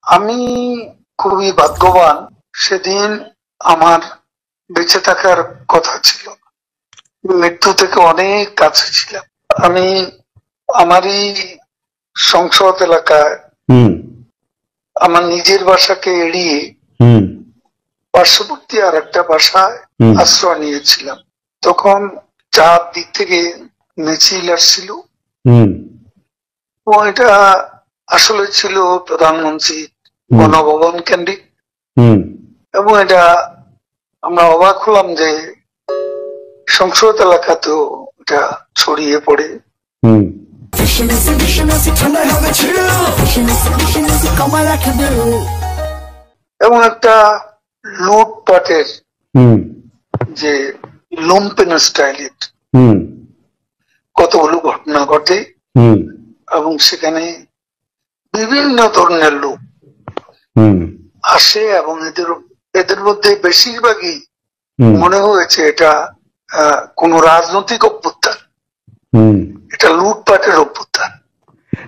আমি খুবই ভাগ্যবান, সেদিন আমার বেঁচে থাকার কথা ছিল, মৃত্যু থেকে অনেক কাছে ছিলাম। আমি আমারই সংসদ এলাকায় আমার নিজের বাসাকে এড়িয়ে পার্শ্ববর্তী আর একটা বাসায় আশ্রয় নিয়েছিলাম। তখন চারদিক থেকে মিছিল আসছিল এবং এটা আসলে ছিল প্রধানমন্ত্রী গণভবন কেন্দ্রিক, এবং এটা আমরা অবাক হলাম যে সংসদ এলাকাতেও এটা ছড়িয়ে পড়ে। এবং একটা লুটপাটের যে লুম্পেন স্টাইলের কতগুলো ঘটনা ঘটে, এবং সেখানে বিভিন্ন ধরনের লোক আসে, এবং এদের মধ্যে বেশিরভাগই মনে হয়েছে এটা কোন রাজনৈতিক অভ্যুত্থান, এটা লুটপাটের অভ্যুত্থান।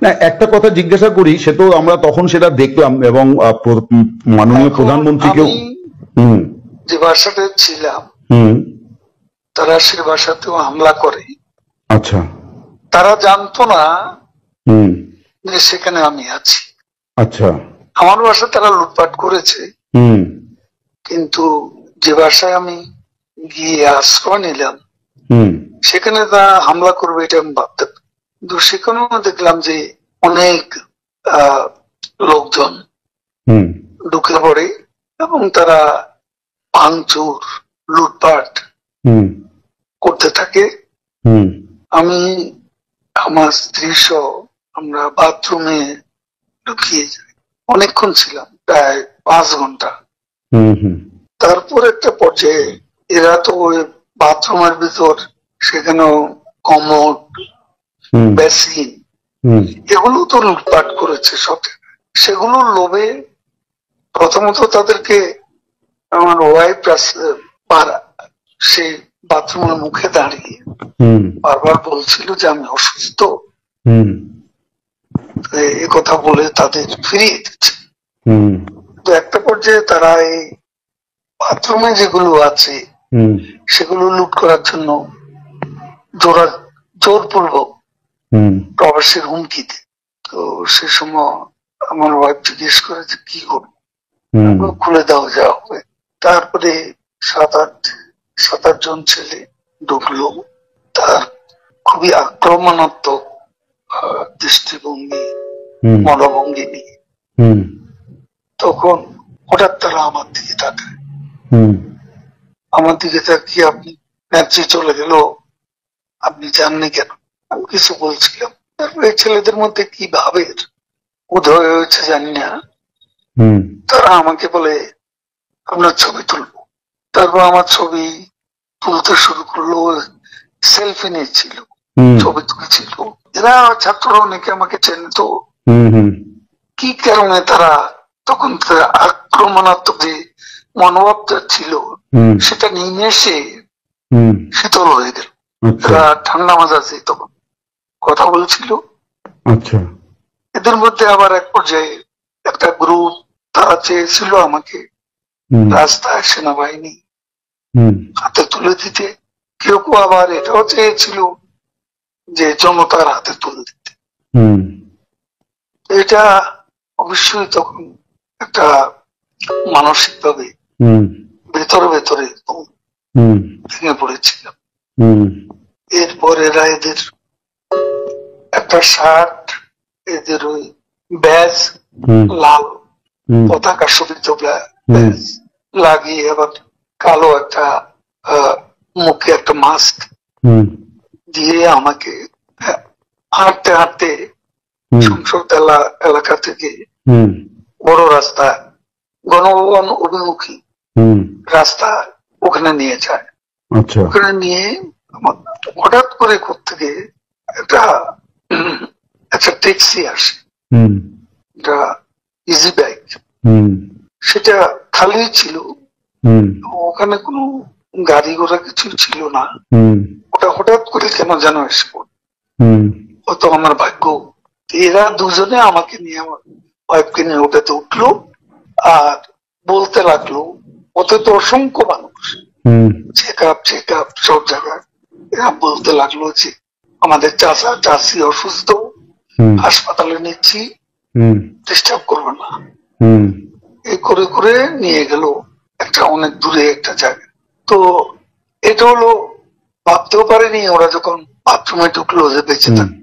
না, একটা কথা জিজ্ঞাসা করি, সে তো আমরা তখন সেটা দেখলাম এবং মাননীয় প্রধানমন্ত্রীকেও যে বাসাতে ছিলাম তারা সে বাসাতেও হামলা করে। আচ্ছা, তারা জানতো না যে সেখানে আমি আছি। আচ্ছা, আমার বাসা তারা লুটপাট করেছে, কিন্তু যে বাসায় আমি গিয়ে আশ্রয় নিলাম সেখানে তারা হামলা করবে এটা আমি ভাবতে পারি। কিন্তু সেখানেও দেখলাম যে অনেক লোকজন ঢুকে পড়ে এবং তারা ভাঙচুর লুটপাট করতে থাকে। আমি আমার স্ত্রী সহ আমরা বাথরুমে ঢুকিয়ে যাই, অনেকক্ষণ ছিলাম, প্রায় 5 ঘন্টা। তারপর একটা পর্যায়ে এরা তো ওই বাথরুমের ভিতর সেখানেও কমোড, বেসিন এগুলো তো লুটপাট করেছে সব, সেগুলোর লোভে প্রথমত তাদেরকে আমার ওয়াইফ সেই বাথরুমের মুখে দাঁড়িয়ে বারবার বলছিল যে আমি অসুস্থ, এ কথা বলে তাদের ফিরিয়ে দিচ্ছে। তো একটা পর্যায়ে তারা এই বাথরুমে যেগুলো আছে সেগুলো লুট করার জন্য জোরপূর্বক প্রবেশের হুমকি দেয়। তো সে সময় আমার ওয়াইফ জিজ্ঞেস করে যে কি করবো, খুলে দেওয়া যা হবে। তারপরে 7-8 জন ছেলে ঢুকলো, তার খুবই আক্রমণাত্মক দৃষ্টিভঙ্গি মনোভঙ্গি নিয়ে। তখন হঠাৎ তারা আমার দিকে তাকায়, আমার দিকে তাকিয়ে আপনি নেত্রী চলে গেল, আপনি জাননি কেন? আমি কিছু বলছিলাম। তারপরে ছেলেদের মধ্যে কি ভাবের উদয় হয়েছে জানি না, তারা আমাকে বলে আপনার ছবি তুলবো। তারপর আমার ছবি তুলতে শুরু করলো, সেলফি নিচ্ছিল, ছবি তুলছিল। এরা ছাত্র অনেকে আমাকে চেনত, কি কারণে তারা তখন আক্রমণাত্মক যে মনোভাবটা ছিল সেটা নিয়ে এসে শীতল হয়ে গেল। এরা ঠান্ডা মাজাজে তখন কথা বলছিল। আচ্ছা, এদের মধ্যে আবার এক পর্যায়ে একটা গ্রুপ তারা চেয়েছিল আমাকে রাস্তায় সেনাবাহিনী হাতে তুলে দিতে, কেউ কেউ আবার এটাও চেয়েছিল যে জনতার হাতে তুলে দিতে। এটা অবশ্যই তখন একটা মানসিক ভাবে ভেতরে ভেতরে ভেঙে পড়েছিলাম। এরপর এরা এদের একটা শার্ট, এদের ওই ব্যাজ, লাল পতাকা শোভিত ব্যাজ লাগিয়ে আবার কালো একটা মুখে একটা মাস্ক দিয়ে আমাকে হাঁটতে হাঁটতে সংসদ এলাকা থেকে বড় রাস্তা, গণভবন অভিমুখী রাস্তা, ওখানে নিয়ে যায়। ওখানে নিয়ে হঠাৎ করে থেকে একটা ট্যাক্সি আসে, এটা ইজি বাইক, সেটা খালি ছিল, ওখানে কোনো গাড়ি ঘোড়া কিছু ছিল না। ওটা হঠাৎ করে কেন যেন এসে পড়ে, হয়তো আমার ভাগ্য। এরা দুজনে আমাকে নিয়ে আমার ওয়াইফকে নিয়ে ওটাতে উঠলো আর বলতে লাগলো, ওতে তো অসংখ্য মানুষ, চেক আপ সব জায়গায়। এরা বলতে লাগলো যে আমাদের চাচা চাচি অসুস্থ, হাসপাতালে নিচ্ছি, ডিস্টার্ব করবে না। এই করে করে নিয়ে গেল একটা অনেক দূরে একটা জায়গা। তো এটা হলো, ভাবতেও পারেনি ওরা যখন বাথরুমে ঢুকলো যে বেঁচে থাকবে।